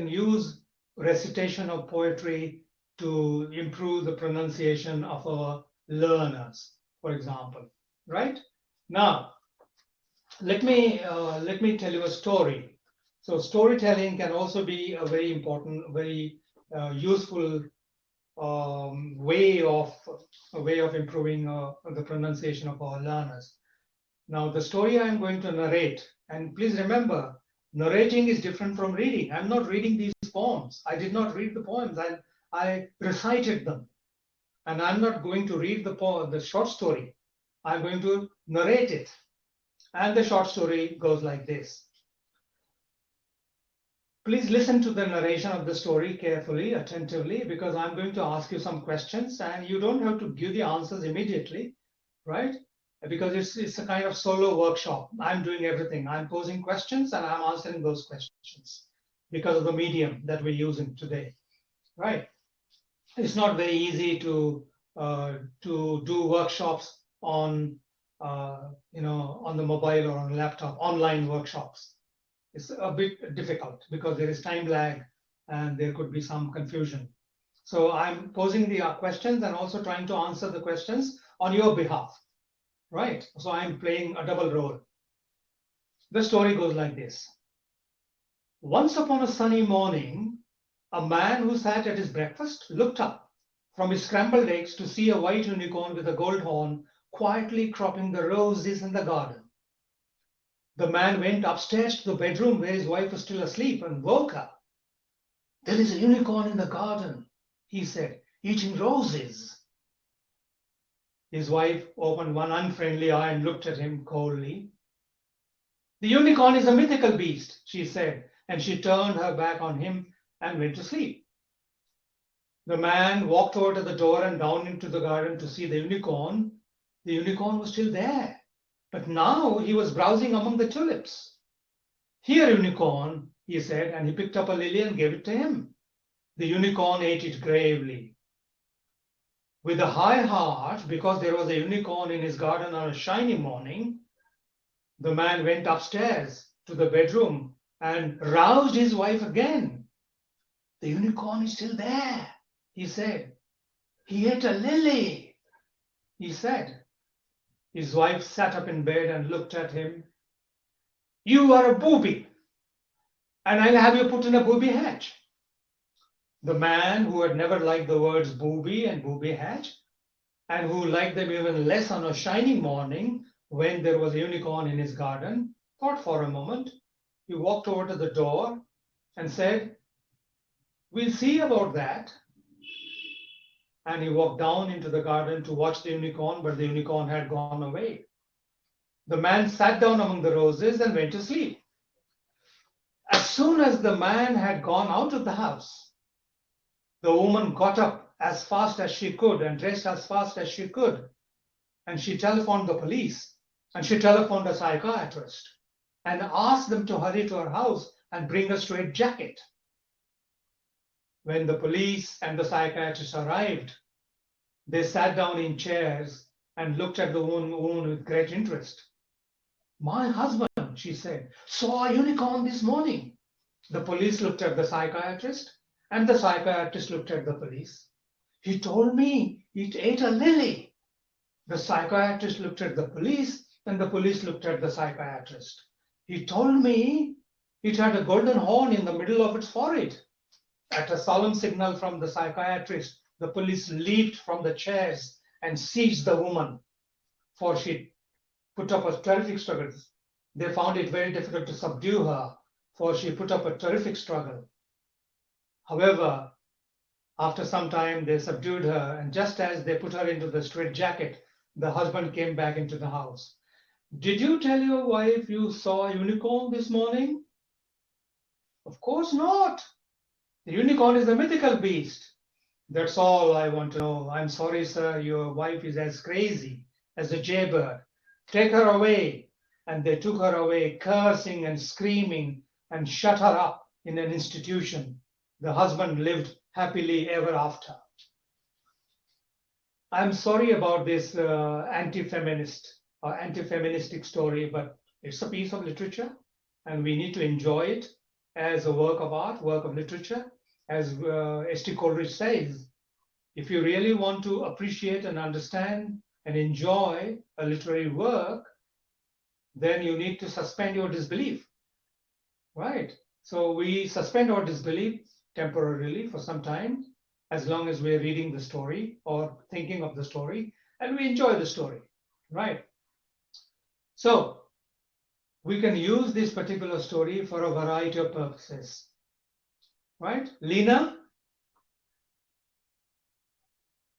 use recitation of poetry to improve the pronunciation of our learners, for example, right? Now, let me tell you a story. So storytelling can also be a very important, very useful way of improving the pronunciation of our learners. Now, the story I'm going to narrate, and please remember, narrating is different from reading. I'm not reading these poems. I did not read the poems. I recited them. And I'm not going to read the short story. I'm going to narrate it. And the short story goes like this. Please listen to the narration of the story carefully, attentively, because I'm going to ask you some questions and you don't have to give the answers immediately, right? Because it's a kind of solo workshop. I'm doing everything. I'm posing questions and I'm answering those questions because of the medium that we're using today, right? It's not very easy to do workshops on on the mobile or on a laptop, online workshops. It's a bit difficult because there is time lag and there could be some confusion. So I'm posing the questions and also trying to answer the questions on your behalf, right? So I'm playing a double role. The story goes like this. Once upon a sunny morning, a man who sat at his breakfast looked up from his scrambled eggs to see a white unicorn with a gold horn quietly cropping the roses in the garden. The man went upstairs to the bedroom where his wife was still asleep and woke her. There is a unicorn in the garden, he said, eating roses. His wife opened one unfriendly eye and looked at him coldly. The unicorn is a mythical beast, she said, and she turned her back on him and went to sleep. The man walked over to the door and down into the garden to see the unicorn. The unicorn was still there, but now he was browsing among the tulips. Here, unicorn, he said, and he picked up a lily and gave it to him. The unicorn ate it gravely. With a high heart, because there was a unicorn in his garden on a shiny morning, the man went upstairs to the bedroom and roused his wife again. The unicorn is still there, he said. He ate a lily, he said. His wife sat up in bed and looked at him. You are a booby, and I'll have you put in a booby hatch. The man, who had never liked the words booby and booby hatch, and who liked them even less on a shiny morning when there was a unicorn in his garden, thought for a moment. He walked over to the door and said, We'll see about that. And he walked down into the garden to watch the unicorn, but the unicorn had gone away. The man sat down among the roses and went to sleep. As soon as the man had gone out of the house, the woman got up as fast as she could and dressed as fast as she could. And she telephoned the police and she telephoned a psychiatrist and asked them to hurry to her house and bring a straight jacket. When the police and the psychiatrist arrived, they sat down in chairs and looked at the woman with great interest. My husband, she said, saw a unicorn this morning. The police looked at the psychiatrist and the psychiatrist looked at the police. He told me it ate a lily. The psychiatrist looked at the police and the police looked at the psychiatrist. He told me it had a golden horn in the middle of its forehead. At a solemn signal from the psychiatrist, the police leaped from the chairs and seized the woman, for she put up a terrific struggle. They found it very difficult to subdue her, for she put up a terrific struggle. However, after some time, they subdued her, and just as they put her into the straitjacket, the husband came back into the house. Did you tell your wife you saw a unicorn this morning? Of course not. The unicorn is a mythical beast. That's all I want to know. I'm sorry, sir, your wife is as crazy as a jaybird. Take her away. And they took her away, cursing and screaming, and shut her up in an institution. The husband lived happily ever after. I'm sorry about this anti-feminist or anti-feministic story, but it's a piece of literature, and we need to enjoy it as a work of art, work of literature. As S.T. Coleridge says, if you really want to appreciate and understand and enjoy a literary work, then you need to suspend your disbelief, right? So we suspend our disbelief temporarily for some time, as long as we're reading the story or thinking of the story, and we enjoy the story, right? So we can use this particular story for a variety of purposes, right? Lena?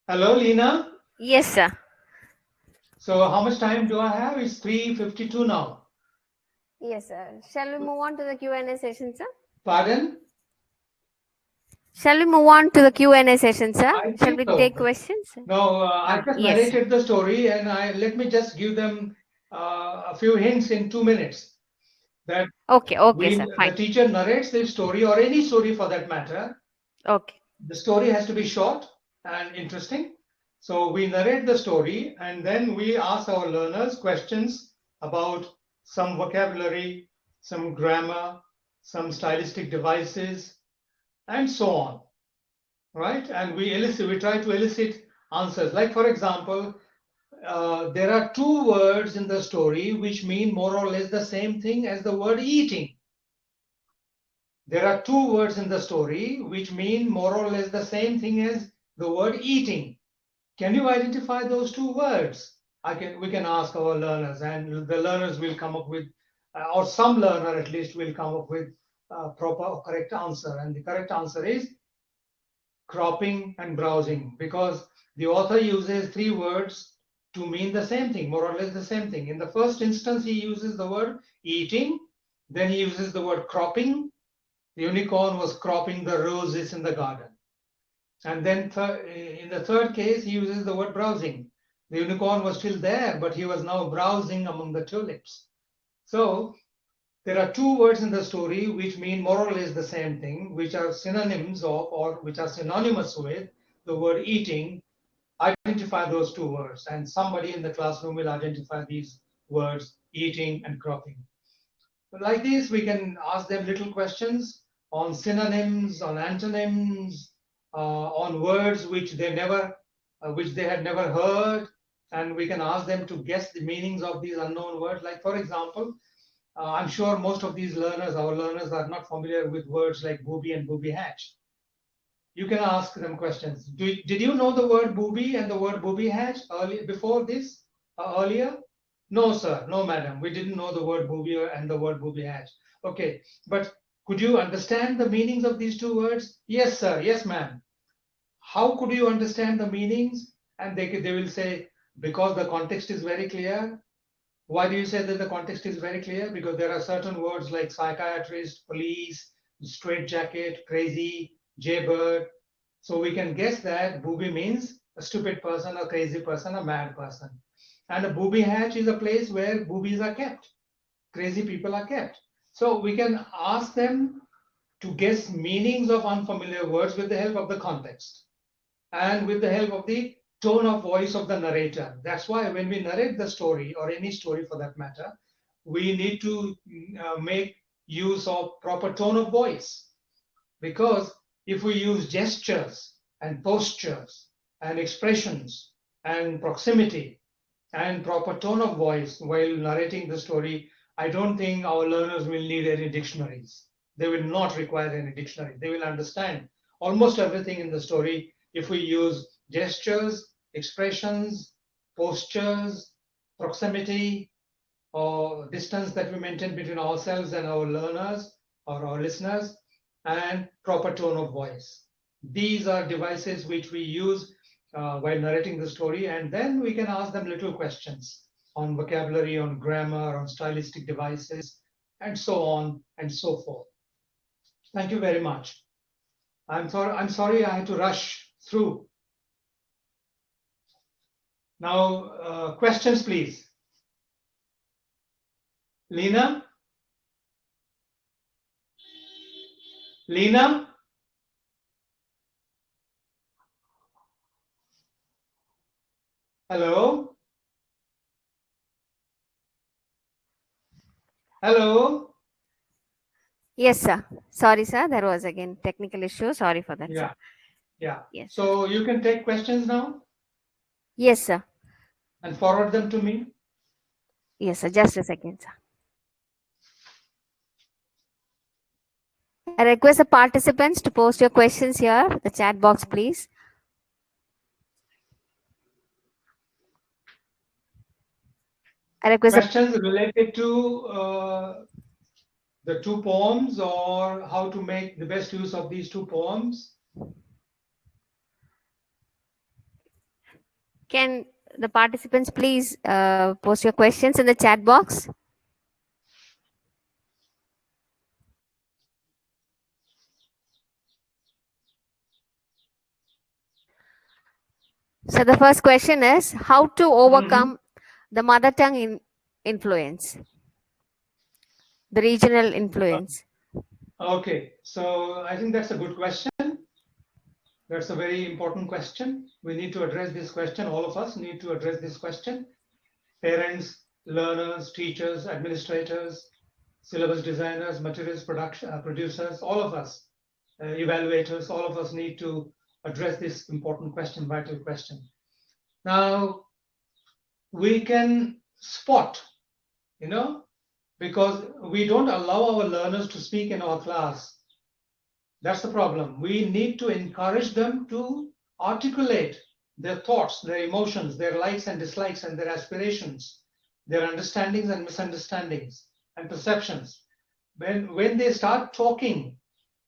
Hello, Lena? Yes, sir. So how much time do I have? It's 3:52 now. Yes, sir. Shall we move on to the Q&A session, sir? Pardon? Shall we move on to the Q&A session, sir? I Shall think we so. take questions? No, I just Yes. narrated the story, and let me just give them a few hints in 2 minutes. That Okay, sir. the Fine. teacher narrates the story, or any story for that matter. Okay. The story has to be short and interesting. So we narrate the story, and then we ask our learners questions about some vocabulary, some grammar, some stylistic devices, and so on, right? And we try to elicit answers. Like, for example, there are two words in the story which mean more or less the same thing as the word eating. There are two words in the story which mean more or less the same thing as the word eating. Can you identify those two words? We can ask our learners, and the learners will come up with, or some learner at least will come up with a proper or correct answer. And the correct answer is cropping and browsing, because the author uses three words to mean the same thing, more or less the same thing. In the first instance, he uses the word eating, then he uses the word cropping. The unicorn was cropping the roses in the garden. And then in the third case, he uses the word browsing. The unicorn was still there, but he was now browsing among the tulips. So there are two words in the story which mean more or less the same thing, which are synonyms of, or which are synonymous with the word eating. Identify those two words, and somebody in the classroom will identify these words, eating and cropping. Like this, we can ask them little questions on synonyms, on antonyms, on words which they had never heard, and we can ask them to guess the meanings of these unknown words. Like, for example, I'm sure most of these learners, our learners, are not familiar with words like booby and booby hatch. You can ask them questions. Did you know the word booby and the word booby hatch before this, earlier? No, sir. No, madam. We didn't know the word booby and the word booby hatch. Okay, but Could you understand the meanings of these two words? Yes, sir. Yes, ma'am. How could you understand the meanings? And they will say, because the context is very clear. Why do you say that the context is very clear? Because there are certain words like psychiatrist, police, straitjacket, crazy, jaybird. So we can guess that booby means a stupid person, a crazy person, a mad person. And a booby hatch is a place where boobies are kept, crazy people are kept. So we can ask them to guess meanings of unfamiliar words with the help of the context and with the help of the tone of voice of the narrator. That's why when we narrate the story, or any story for that matter, we need to make use of proper tone of voice. Because if we use gestures and postures and expressions and proximity and proper tone of voice while narrating the story, I don't think our learners will need any dictionaries. They will not require any dictionary. They will understand almost everything in the story if we use gestures, expressions, postures, proximity, or distance that we maintain between ourselves and our learners or our listeners, and proper tone of voice. These are devices which we use while narrating the story, and then we can ask them little questions on vocabulary, on grammar, on stylistic devices, and so on and so forth. Thank you very much. I'm sorry I had to rush through. Now, questions, please. Lena? Lena? Hello? Hello? Yes, sir. Sorry, sir. There was again technical issue. Sorry for that, sir. Yeah, yeah. Yes, sir. So you can take questions now Yes, sir. and forward them to me. Yes, sir. Just a second, sir. I request the participants to post your questions here, the chat box, please. I request the Questions related to the two poems, or how to make the best use of these two poems. Can the participants please post your questions in the chat box? So the first question is how to overcome the mother tongue influence, the regional influence. Okay, so I think that's a good question. That's a very important question. We need to address this question. All of us need to address this question. Parents, learners, teachers, administrators, syllabus designers, materials producers, all of us, evaluators, all of us need to address this important question, vital question. Now, we can spot, because we don't allow our learners to speak in our class. That's the problem. We need to encourage them to articulate their thoughts, their emotions, their likes and dislikes, and their aspirations, their understandings and misunderstandings and perceptions. When they start talking,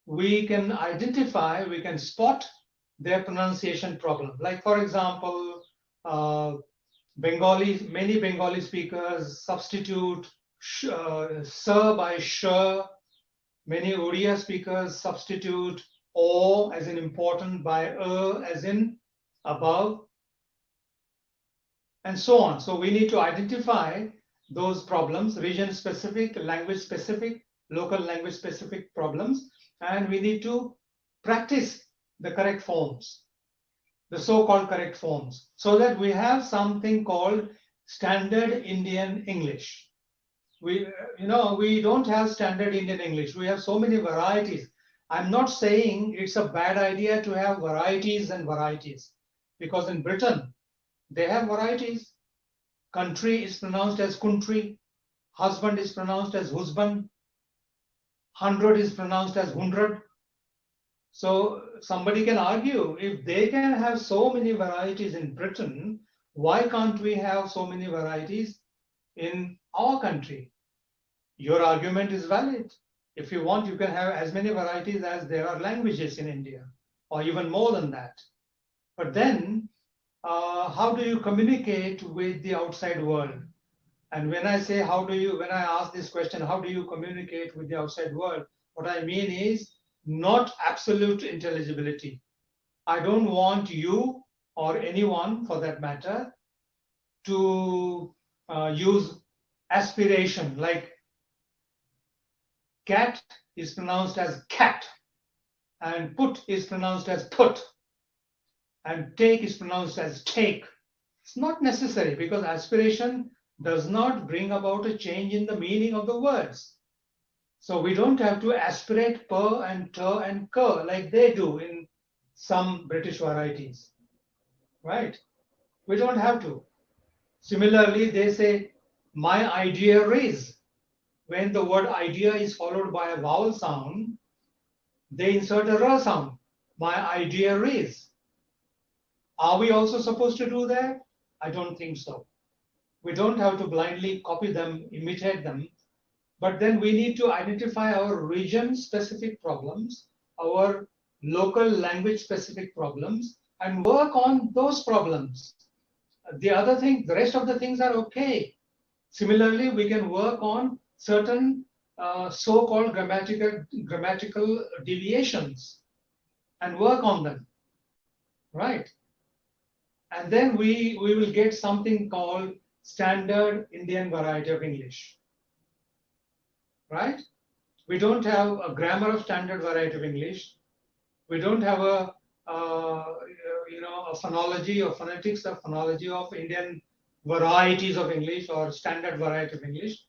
we can identify, we can spot their pronunciation problem. Like, for example, many Bengali speakers substitute sir by sh. Many Odia speakers substitute o as in important by as in above, and so on. So we need to identify those problems, region specific, language specific, local language specific problems, and we need to practice the correct forms, the so-called correct forms, so that we have something called standard Indian English. We don't have standard Indian English. We have so many varieties. I'm not saying it's a bad idea to have varieties and varieties, because in Britain they have varieties. Country is pronounced as country, husband is pronounced as husband, hundred is pronounced as hundred. So somebody can argue, if they can have so many varieties in Britain, why can't we have so many varieties in our country? Your argument is valid. If you want, you can have as many varieties as there are languages in India, or even more than that. But then, how do you communicate with the outside world? And when I say when I ask this question, how do you communicate with the outside world? What I mean is not absolute intelligibility. I don't want you or anyone for that matter to use aspiration, like cat is pronounced as cat, and put is pronounced as put, and take is pronounced as take. It's not necessary, because aspiration does not bring about a change in the meaning of the words. So we don't have to aspirate per and ter and cur like they do in some British varieties, right? We don't have to. Similarly, they say, my idea is. When the word idea is followed by a vowel sound, they insert a r sound. My idea is. Are we also supposed to do that? I don't think so. We don't have to blindly copy them, imitate them, but then we need to identify our region-specific problems, our local language-specific problems, and work on those problems. The rest of the things are okay. Similarly, we can work on certain so-called grammatical deviations and work on them, right? And then we will get something called standard Indian variety of English, right? We don't have a grammar of standard variety of English. We don't have a a phonology or phonetics or phonology of Indian varieties of English or standard variety of English.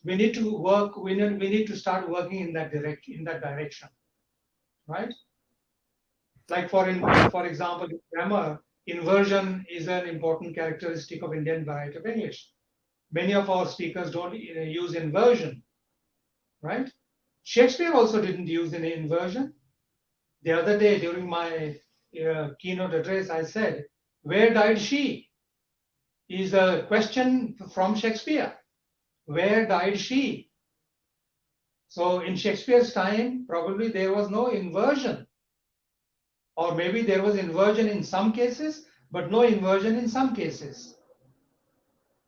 We need to work. We need to start working in that direction, right? Like for example, in grammar, inversion is an important characteristic of Indian variety of English. Many of our speakers don't use inversion, right? Shakespeare also didn't use any inversion. The other day during my keynote address, I said, "Where died she?" is a question from Shakespeare. Where died she? So in Shakespeare's time, probably there was no inversion. Or maybe there was inversion in some cases, but no inversion in some cases.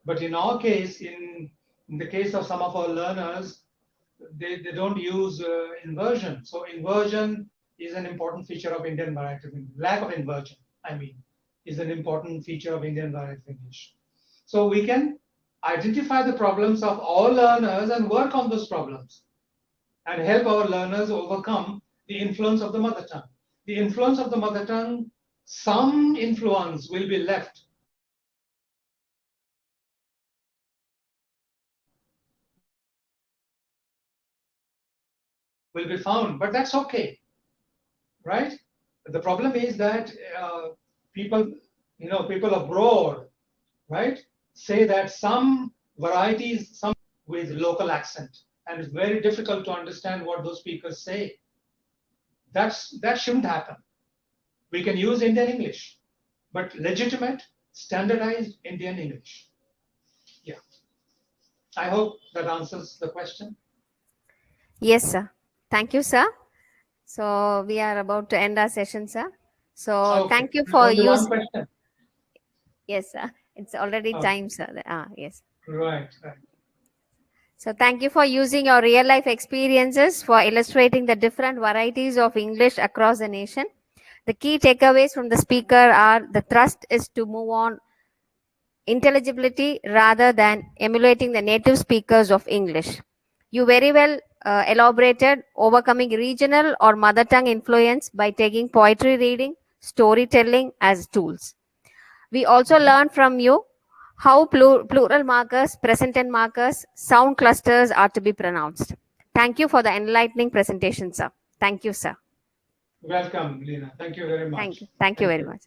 But in our case, in the case of some of our learners, they don't use inversion. So inversion is an important feature of Indian variety of English. Lack of inversion, I mean, is an important feature of Indian variety of English. So we can identify the problems of all learners and work on those problems and help our learners overcome the influence of the mother tongue. The influence of the mother tongue, some influence will be left. Will be found, but that's okay, right? The problem is that people, people abroad, right, say that some varieties, some with local accent, and it's very difficult to understand what those speakers say. That shouldn't happen. We can use Indian English, but legitimate, standardized Indian English. Yeah. I hope that answers the question. Yes, sir. Thank you, sir. So we are about to end our session, sir. So Okay. thank you for Only one using. question. Yes, sir. It's already time, sir. Yes. Right. So thank you for using your real life experiences for illustrating the different varieties of English across the nation. The key takeaways from the speaker are: the thrust is to move on intelligibility rather than emulating the native speakers of English. You very well elaborated overcoming regional or mother tongue influence by taking poetry reading, storytelling as tools. We also learned from you how plural markers, present tense markers, sound clusters are to be pronounced. Thank you for the enlightening presentation, sir. Thank you, sir. Welcome, Lena. Thank you very much. Thank you very much.